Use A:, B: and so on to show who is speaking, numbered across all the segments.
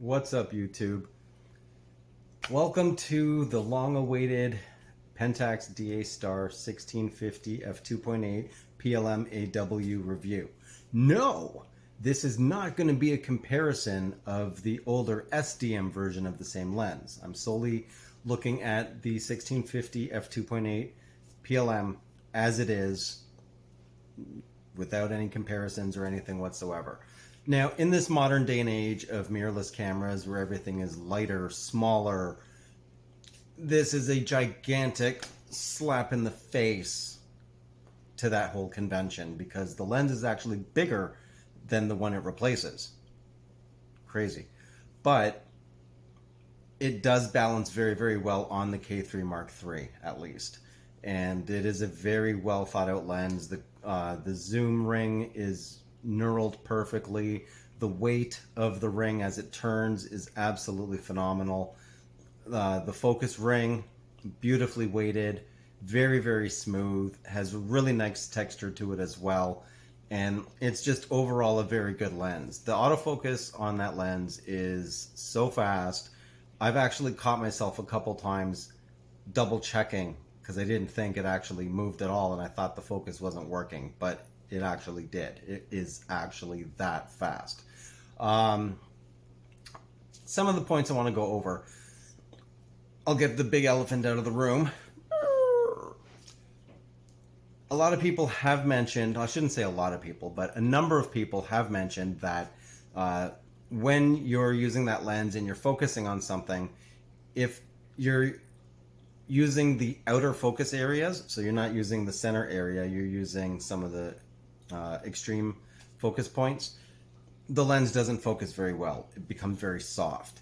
A: What's up, YouTube? Welcome to the long-awaited Pentax DA-Star 1650 f2.8 PLM AW review. No, this is not going to be a comparison of the older SDM version of the same lens. I'm solely looking at the 1650 f2.8 PLM as it is, without any comparisons or anything whatsoever. Now, in this modern day and age of mirrorless cameras where everything is lighter, smaller, this is a gigantic slap in the face to that whole convention because the lens is actually bigger than the one it replaces. Crazy. But it does balance very, very well on the K3 Mark III, at least. And it is a very well thought out lens. The zoom ring is knurled perfectly. The weight of the ring as it turns is absolutely phenomenal. The focus ring, beautifully weighted, very, very smooth, has a really nice texture to it as well. And it's just overall a very good lens. The autofocus on that lens is so fast. I've actually caught myself a couple times double checking because I didn't think it actually moved at all and I thought the focus wasn't working, but it actually did. It is actually that fast. Some of the points I want to go over. I'll get the big elephant out of the room. A lot of people have mentioned, I shouldn't say a lot of people, but a number of people have mentioned that when you're using that lens and you're focusing on something, if you're using the outer focus areas, so you're not using the center area, you're using some of the extreme focus points, the lens doesn't focus very well. It becomes very soft.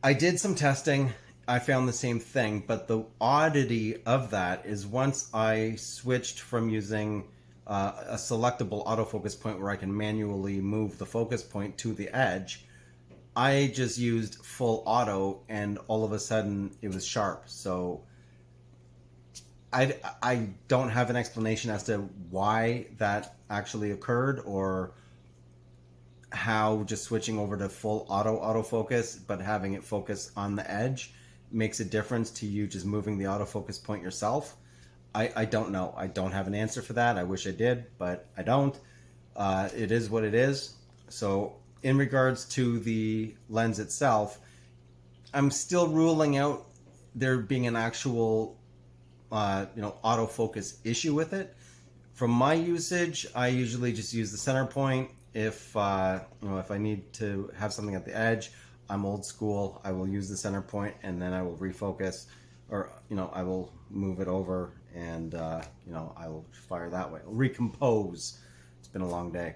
A: I did some testing. I found the same thing, but the oddity of that is once I switched from using a selectable autofocus point where I can manually move the focus point to the edge, I just used full auto and all of a sudden it was sharp. So I don't have an explanation as to why that actually occurred or how just switching over to full autofocus but having it focus on the edge makes a difference to you just moving the autofocus point yourself. I don't know. I don't have an answer for that. I wish I did, but I don't. It is what it is. So in regards to the lens itself, I'm still ruling out there being an actual autofocus issue with it. From my usage, I usually just use the center point. If if I need to have something at the edge, I'm old school. I will use the center point and then I will refocus, or I will move it over and I will fire that way. I'll recompose. It's been a long day,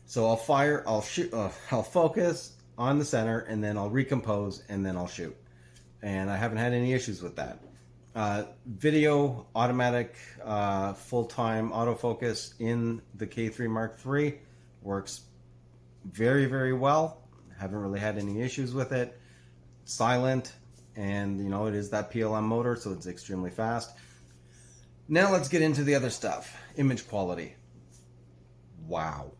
A: so I'll shoot, I'll focus on the center and then I'll recompose and then I'll shoot. And I haven't had any issues with that. Video automatic full-time autofocus in the K3 Mark III works very, very well. Haven't really had any issues with it. Silent, and it is that PLM motor, so it's extremely fast. Now let's get into the other stuff. Image quality. Wow.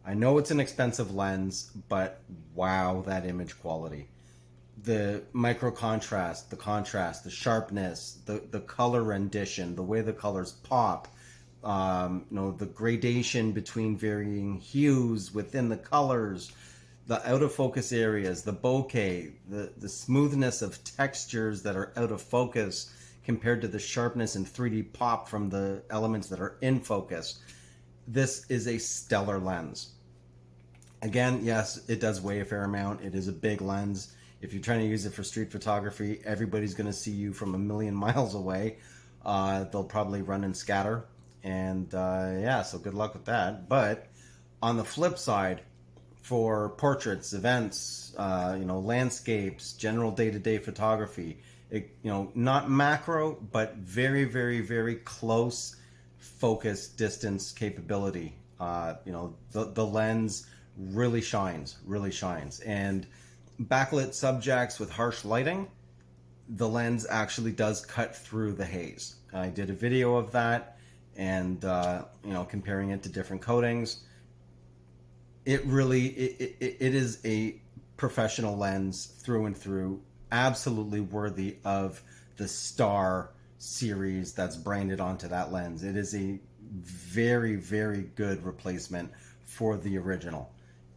A: I know it's an expensive lens, but wow, that image quality. The micro contrast, the sharpness, the color rendition, the way the colors pop, the gradation between varying hues within the colors, the out of focus areas, the bokeh, the smoothness of textures that are out of focus compared to the sharpness and 3D pop from the elements that are in focus. This is a stellar lens. Again, yes, it does weigh a fair amount. It is a big lens. If you're trying to use it for street photography, everybody's going to see you from a million miles away. They'll probably run and scatter. And so good luck with that. But on the flip side, for portraits, events, landscapes, general day-to-day photography, not macro, but very, very, very close focus distance capability. The lens really shines. And backlit subjects with harsh lighting, the lens actually does cut through the haze. I did a video of that and comparing it to different coatings. It really it is a professional lens through and through, absolutely worthy of the Star series that's branded onto that lens. It is a very, very good replacement for the original.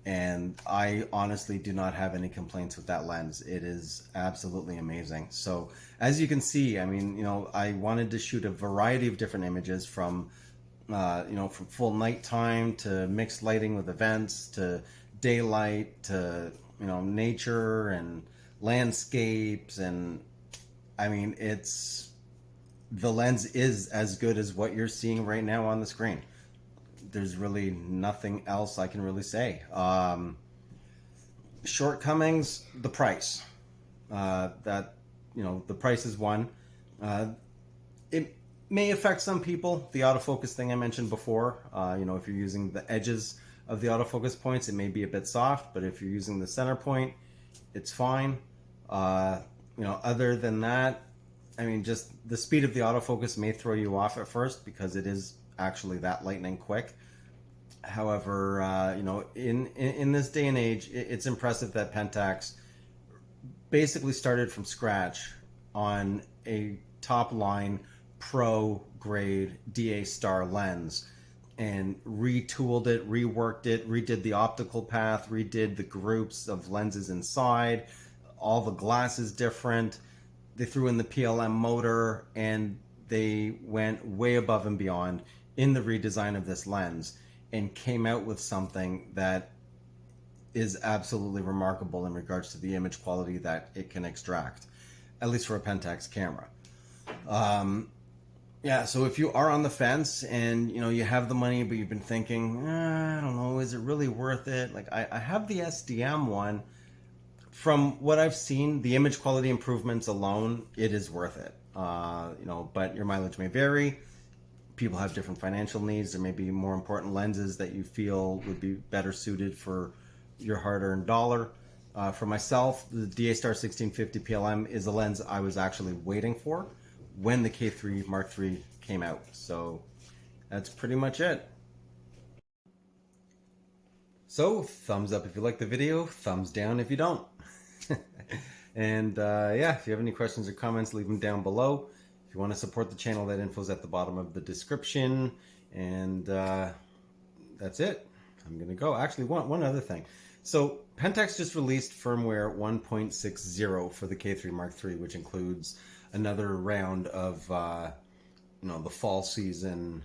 A: And I honestly do not have any complaints with that lens. It is absolutely amazing. So as you can see, I mean, I wanted to shoot a variety of different images from, from full nighttime to mixed lighting with events to daylight to, nature and landscapes. And I mean, the lens is as good as what you're seeing right now on the screen. There's really nothing else I can really say. Shortcomings, the price. The price is one. It may affect some people. The autofocus thing I mentioned before. If you're using the edges of the autofocus points, it may be a bit soft, but if you're using the center point, it's fine. Other than that, I mean, just the speed of the autofocus may throw you off at first because it is actually that lightning quick. However, in this day and age, it's impressive that Pentax basically started from scratch on a top line pro grade DA Star lens and retooled it, reworked it, redid the optical path, redid the groups of lenses inside, all the glass is different. They threw in the PLM motor and they went way above and beyond in the redesign of this lens and came out with something that is absolutely remarkable in regards to the image quality that it can extract, at least for a Pentax camera. So if you are on the fence and you have the money but you've been thinking, I don't know, is it really worth it? Like I have the SDM one. From what I've seen, the image quality improvements alone, it is worth it. But your mileage may vary. People have different financial needs. There may be more important lenses that you feel would be better suited for your hard-earned dollar. For myself, the DA-Star 1650 PLM is a lens I was actually waiting for when the K3 Mark III came out. So that's pretty much it. So thumbs up if you like the video, thumbs down if you don't. And if you have any questions or comments, leave them down below. If you want to support the channel, that info's at the bottom of the description. And that's it. I'm going to go. Actually, one other thing. So Pentax just released firmware 1.60 for the K3 Mark III, which includes another round of the fall season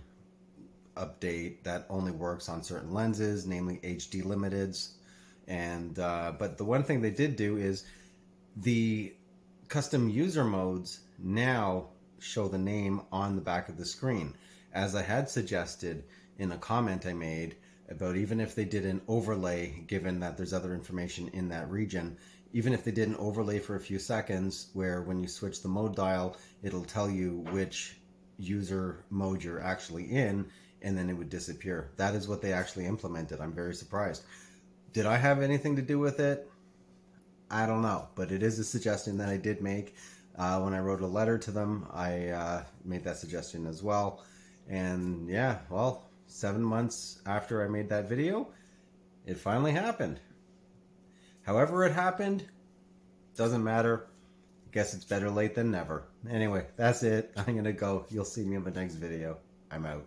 A: update that only works on certain lenses, namely HD limiteds. And but the one thing they did do is the custom user modes now show the name on the back of the screen, as I had suggested in a comment I made about even if they did an overlay, given that there's other information in that region, even if they did an overlay for a few seconds where when you switch the mode dial, it'll tell you which user mode you're actually in, and then it would disappear. That is what they actually implemented. I'm very surprised. Did I have anything to do with it? I don't know, but it is a suggestion that I did make. When I wrote a letter to them, I made that suggestion as well. And 7 months after I made that video, it finally happened. However it happened, doesn't matter. I guess it's better late than never. Anyway, that's it. I'm going to go. You'll see me in the next video. I'm out.